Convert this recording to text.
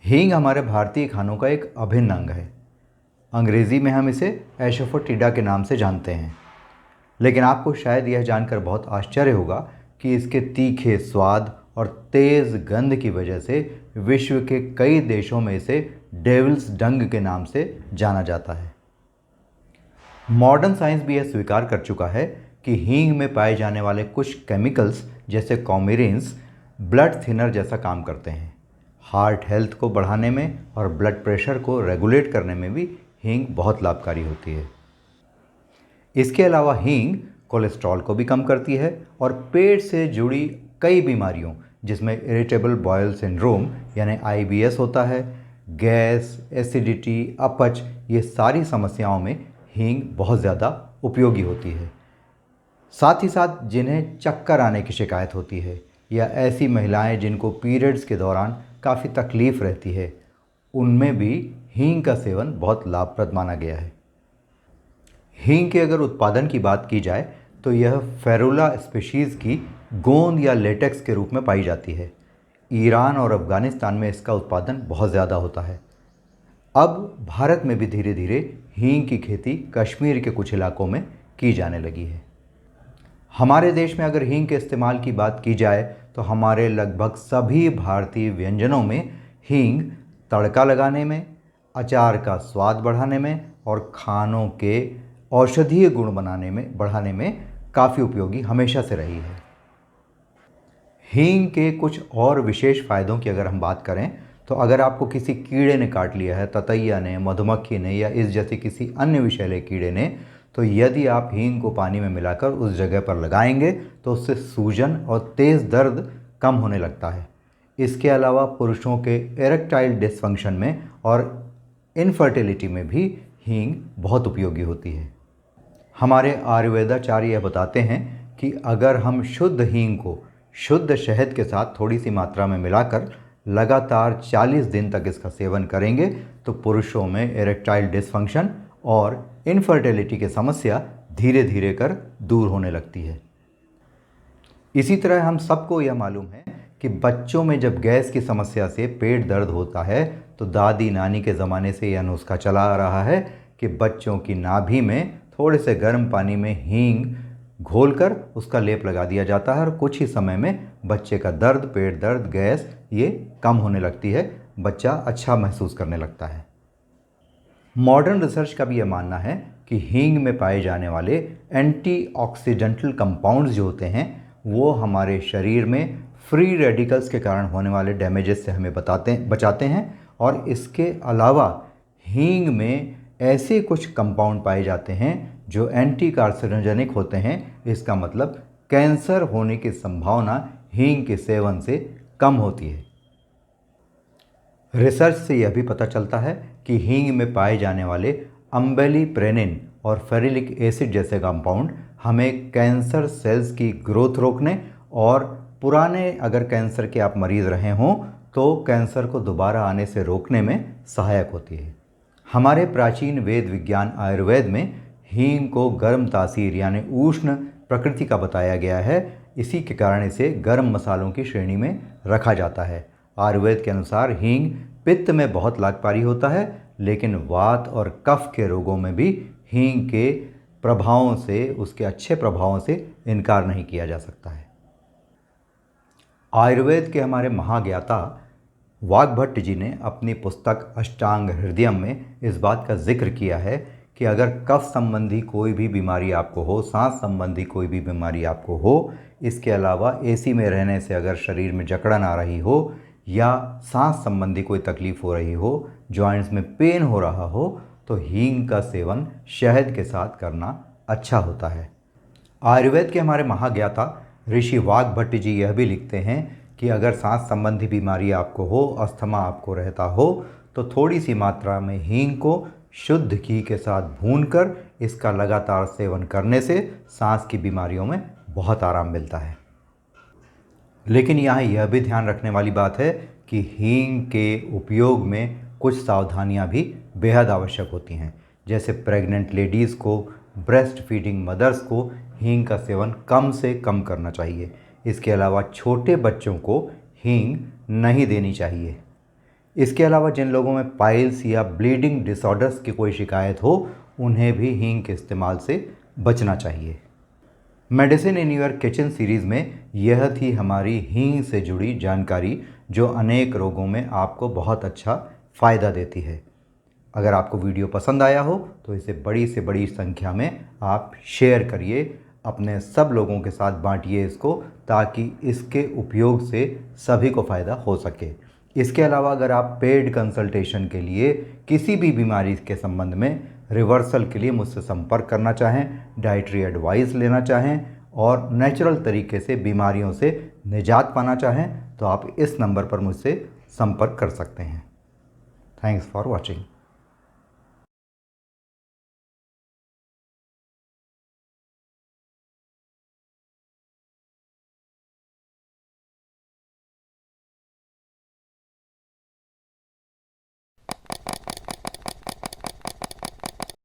हींग हमारे भारतीय खानों का एक अभिन्न अंग है। अंग्रेज़ी में हम इसे एशोफोटिडा के नाम से जानते हैं। लेकिन आपको शायद यह जानकर बहुत आश्चर्य होगा कि इसके तीखे स्वाद और तेज़ गंध की वजह से विश्व के कई देशों में इसे डेविल्स डंग के नाम से जाना जाता है। मॉडर्न साइंस भी यह स्वीकार कर चुका है कि हींग में पाए जाने वाले कुछ केमिकल्स जैसे कॉमेरिन्स ब्लड थिनर जैसा काम करते हैं। हार्ट हेल्थ को बढ़ाने में और ब्लड प्रेशर को रेगुलेट करने में भी हींग बहुत लाभकारी होती है। इसके अलावा हींग कोलेस्ट्रॉल को भी कम करती है और पेट से जुड़ी कई बीमारियों जिसमें इरिटेबल बाउल सिंड्रोम यानी IBS होता है, गैस, एसिडिटी, अपच, ये सारी समस्याओं में हींग बहुत ज़्यादा उपयोगी होती है। साथ ही साथ जिन्हें चक्कर आने की शिकायत होती है या ऐसी महिलाएं जिनको पीरियड्स के दौरान काफ़ी तकलीफ़ रहती है, उनमें भी हींग का सेवन बहुत लाभप्रद माना गया है। हींग के अगर उत्पादन की बात की जाए तो यह फेरुला स्पीशीज़ की गोंद या लेटेक्स के रूप में पाई जाती है। ईरान और अफ़गानिस्तान में इसका उत्पादन बहुत ज़्यादा होता है। अब भारत में भी धीरे धीरे हींग की खेती कश्मीर के कुछ इलाकों में की जाने लगी है। हमारे देश में अगर हींग के इस्तेमाल की बात की जाए तो हमारे लगभग सभी भारतीय व्यंजनों में हींग तड़का लगाने में, अचार का स्वाद बढ़ाने में और खानों के औषधीय गुण बढ़ाने में काफ़ी उपयोगी हमेशा से रही है। हींग के कुछ और विशेष फ़ायदों की अगर हम बात करें तो अगर आपको किसी कीड़े ने काट लिया है, ततैया ने, मधुमक्खी ने या इस जैसे किसी अन्य विषैले कीड़े ने, तो यदि आप हींग को पानी में मिलाकर उस जगह पर लगाएंगे तो उससे सूजन और तेज़ दर्द कम होने लगता है। इसके अलावा पुरुषों के एरेक्टाइल डिसफंक्शन में और इनफर्टिलिटी में भी हींग बहुत उपयोगी होती है। हमारे आयुर्वेदाचार्य यह बताते हैं कि अगर हम शुद्ध हींग को शुद्ध शहद के साथ थोड़ी सी मात्रा में मिलाकर लगातार 40 दिन तक इसका सेवन करेंगे तो पुरुषों में एरेक्टाइल डिसफंक्शन और इनफर्टिलिटी की समस्या धीरे धीरे कर दूर होने लगती है। इसी तरह हम सबको यह मालूम है कि बच्चों में जब गैस की समस्या से पेट दर्द होता है तो दादी नानी के ज़माने से यह नुस्खा चला आ रहा है कि बच्चों की नाभि में थोड़े से गर्म पानी में हींग घोलकर उसका लेप लगा दिया जाता है और कुछ ही समय में बच्चे का दर्द, पेट दर्द, गैस ये कम होने लगती है, बच्चा अच्छा महसूस करने लगता है। मॉडर्न रिसर्च का भी यह मानना है कि हींग में पाए जाने वाले एंटीऑक्सीडेंटल कंपाउंड्स जो होते हैं वो हमारे शरीर में फ्री रेडिकल्स के कारण होने वाले डैमेजेस से हमें बचाते हैं और इसके अलावा हींग में ऐसे कुछ कंपाउंड पाए जाते हैं जो एंटी कार्सिनोजेनिक होते हैं। इसका मतलब कैंसर होने की संभावना हींग के सेवन से कम होती है। रिसर्च से यह भी पता चलता है कि हींग में पाए जाने वाले अम्बेलिप्रेनिन और फेरिलिक एसिड जैसे कंपाउंड हमें कैंसर सेल्स की ग्रोथ रोकने और पुराने अगर कैंसर के आप मरीज़ रहे हों तो कैंसर को दोबारा आने से रोकने में सहायक होती है। हमारे प्राचीन वेद विज्ञान आयुर्वेद में हींग को गर्म तासीर यानी उष्ण प्रकृति का बताया गया है। इसी के कारण इसे गर्म मसालों की श्रेणी में रखा जाता है। आयुर्वेद के अनुसार हींग पित्त में बहुत लाभकारी होता है, लेकिन वात और कफ के रोगों में भी हींग के प्रभावों से, उसके अच्छे प्रभावों से इनकार नहीं किया जा सकता है। आयुर्वेद के हमारे महाज्ञाता वाग्भट्ट जी ने अपनी पुस्तक अष्टांग हृदयम में इस बात का जिक्र किया है कि अगर कफ संबंधी कोई भी बीमारी आपको हो, सांस संबंधी कोई भी बीमारी आपको हो, इसके अलावा AC में रहने से अगर शरीर में जकड़न आ रही हो या सांस संबंधी कोई तकलीफ़ हो रही हो, जॉइंट्स में पेन हो रहा हो, तो हींग का सेवन शहद के साथ करना अच्छा होता है। आयुर्वेद के हमारे महाज्ञाता ऋषि वाग्भट्ट जी यह भी लिखते हैं कि अगर सांस संबंधी बीमारी आपको हो, अस्थमा आपको रहता हो, तो थोड़ी सी मात्रा में हींग को शुद्ध घी के साथ भूनकर इसका लगातार सेवन करने से सांस की बीमारियों में बहुत आराम मिलता है। लेकिन यहाँ यह भी ध्यान रखने वाली बात है कि हींग के उपयोग में कुछ सावधानियाँ भी बेहद आवश्यक होती हैं। जैसे प्रेग्नेंट लेडीज़ को, ब्रेस्ट फीडिंग मदर्स को हींग का सेवन कम से कम करना चाहिए। इसके अलावा छोटे बच्चों को हींग नहीं देनी चाहिए। इसके अलावा जिन लोगों में पाइल्स या ब्लीडिंग डिसऑर्डर्स की कोई शिकायत हो, उन्हें भी हींग के इस्तेमाल से बचना चाहिए। Medicine in your kitchen series में यह थी हमारी हींग से जुड़ी जानकारी, जो अनेक रोगों में आपको बहुत अच्छा फ़ायदा देती है। अगर आपको वीडियो पसंद आया हो तो इसे बड़ी से बड़ी संख्या में आप शेयर करिए, अपने सब लोगों के साथ बांटिए इसको, ताकि इसके उपयोग से सभी को फ़ायदा हो सके। इसके अलावा अगर आप पेड कंसल्टेशन के लिए किसी भी बीमारी के संबंध में रिवर्सल के लिए मुझसे संपर्क करना चाहें, डाइटरी एडवाइस लेना चाहें और नेचुरल तरीके से बीमारियों से निजात पाना चाहें, तो आप इस नंबर पर मुझसे संपर्क कर सकते हैं। Thanks for watching.